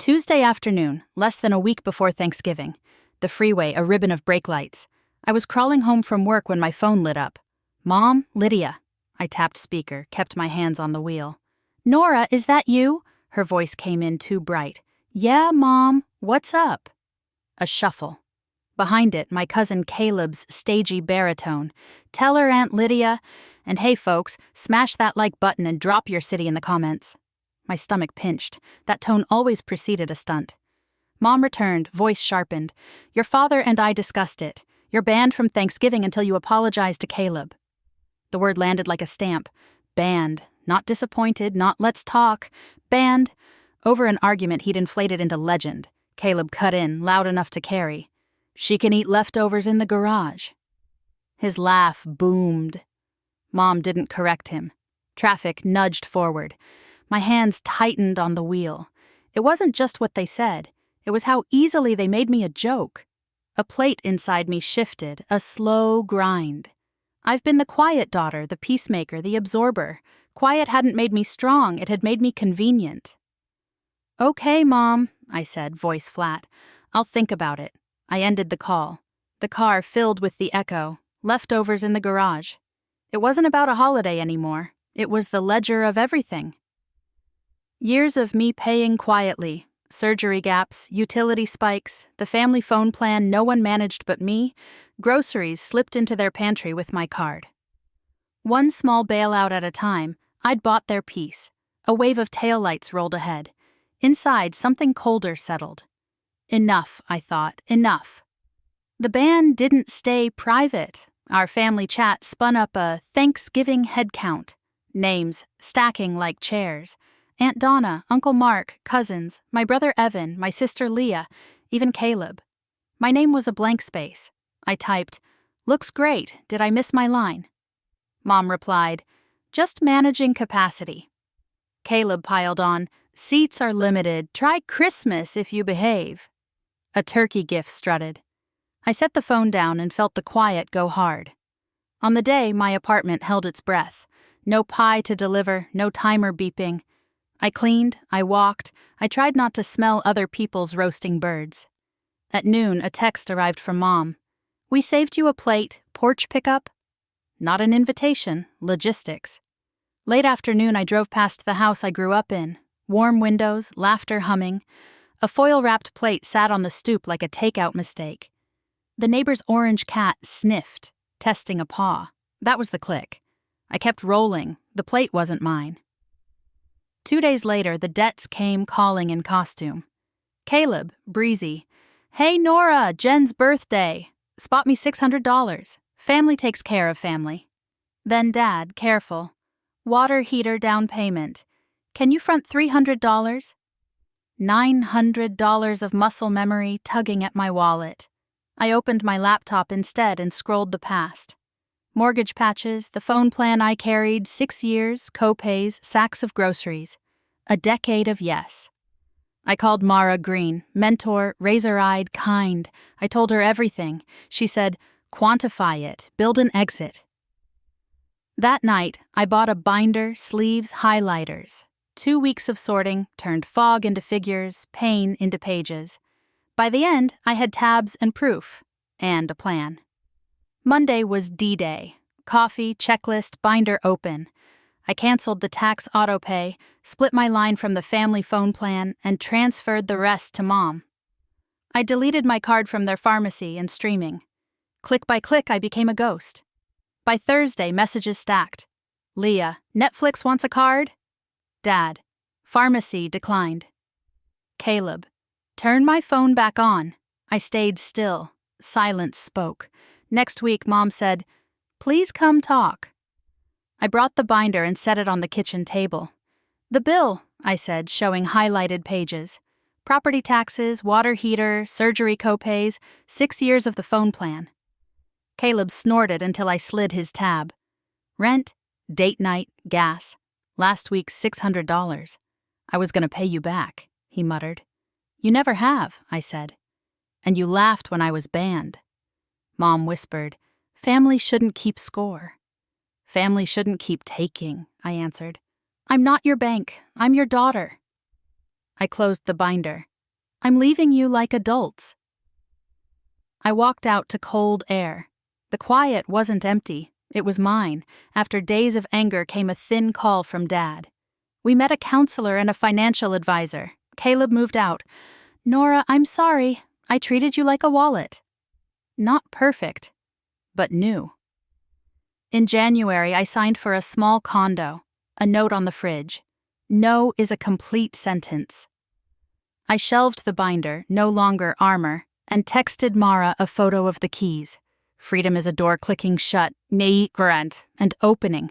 Tuesday afternoon, less than a week before Thanksgiving. The freeway, a ribbon of brake lights. I was crawling home from work when my phone lit up. Mom, Lydia. I tapped speaker, kept my hands on the wheel. Nora, is that you? Her voice came in too bright. Yeah, Mom. What's up? A shuffle. Behind it, my cousin Caleb's stagey baritone. Tell her, Aunt Lydia. And hey, folks, smash that like button and drop your city in the comments. My stomach pinched. That tone always preceded a stunt. Mom returned, voice sharpened. Your father and I discussed it. You're banned from Thanksgiving until you apologize to Caleb. The word landed like a stamp. Banned. Not disappointed, not let's talk. Banned. Over an argument he'd inflated into legend. Caleb cut in, loud enough to carry. She can eat leftovers in the garage. His laugh boomed. Mom didn't correct him. Traffic nudged forward. My hands tightened on the wheel. It wasn't just what they said. It was how easily they made me a joke. A plate inside me shifted, a slow grind. I've been the quiet daughter, the peacemaker, the absorber. Quiet hadn't made me strong, it had made me convenient. Okay, Mom, I said, voice flat. I'll think about it. I ended the call. The car filled with the echo, leftovers in the garage. It wasn't about a holiday anymore. It was the ledger of everything. Years of me paying quietly, surgery gaps, utility spikes, the family phone plan no one managed but me, groceries slipped into their pantry with my card. One small bailout at a time, I'd bought their peace. A wave of taillights rolled ahead. Inside, something colder settled. Enough, I thought, enough. The ban didn't stay private. Our family chat spun up a Thanksgiving head count. Names stacking like chairs. Aunt Donna, Uncle Mark, cousins, my brother Evan, my sister Leah, even Caleb. My name was a blank space. I typed, "Looks great, did I miss my line?" Mom replied, "Just managing capacity." Caleb piled on, "Seats are limited, try Christmas if you behave." A turkey gift strutted. I set the phone down and felt the quiet go hard. On the day, my apartment held its breath. No pie to deliver, no timer beeping. I cleaned, I walked, I tried not to smell other people's roasting birds. At noon, a text arrived from Mom. "We saved you a plate, porch pickup?" Not an invitation, logistics. Late afternoon, I drove past the house I grew up in. Warm windows, laughter humming. A foil-wrapped plate sat on the stoop like a takeout mistake. The neighbor's orange cat sniffed, testing a paw. That was the click. I kept rolling. The plate wasn't mine. 2 days later, the Debts came calling in costume. Caleb, breezy. "Hey, Nora, Jen's birthday. Spot me $600. Family takes care of family." Then Dad, careful. "Water heater down payment. Can you front $300? $900 of muscle memory tugging at my wallet. I opened my laptop instead and scrolled the past. Mortgage patches, the phone plan I carried, 6 years, co-pays, sacks of groceries. A decade of yes. I called Mara Green, mentor, razor-eyed, kind. I told her everything. She said, "Quantify it, build an exit." That night, I bought a binder, sleeves, highlighters. 2 weeks of sorting turned fog into figures, pain into pages. By the end, I had tabs and proof, and a plan. Monday was D-Day. Coffee, checklist, binder open. I canceled the tax autopay, split my line from the family phone plan, and transferred the rest to Mom. I deleted my card from their pharmacy and streaming. Click by click, I became a ghost. By Thursday, messages stacked. Leah, "Netflix wants a card?" Dad, "Pharmacy declined." Caleb, "Turn my phone back on." I stayed still. Silence spoke. Next week, Mom said, "Please come talk." I brought the binder and set it on the kitchen table. "The bill," I said, showing highlighted pages. Property taxes, water heater, surgery co-pays, 6 years of the phone plan. Caleb snorted until I slid his tab. "Rent, date night, gas. Last week's $600. I was going to pay you back," he muttered. "You never have," I said. "And you laughed when I was banned." Mom whispered, "Family shouldn't keep score." "Family shouldn't keep taking," I answered. "I'm not your bank. I'm your daughter." I closed the binder. I'm leaving you like adults. I walked out to cold air. The quiet wasn't empty, it was mine. After days of anger came a thin call from Dad. We met a counselor and a financial advisor. Caleb moved out. Nora, I'm sorry. I treated you like a wallet. Not perfect, but new. In January, I signed for a small condo, a note on the fridge. No is a complete sentence. I shelved the binder, no longer armor, and texted Mara a photo of the keys. Freedom is a door clicking shut, and opening.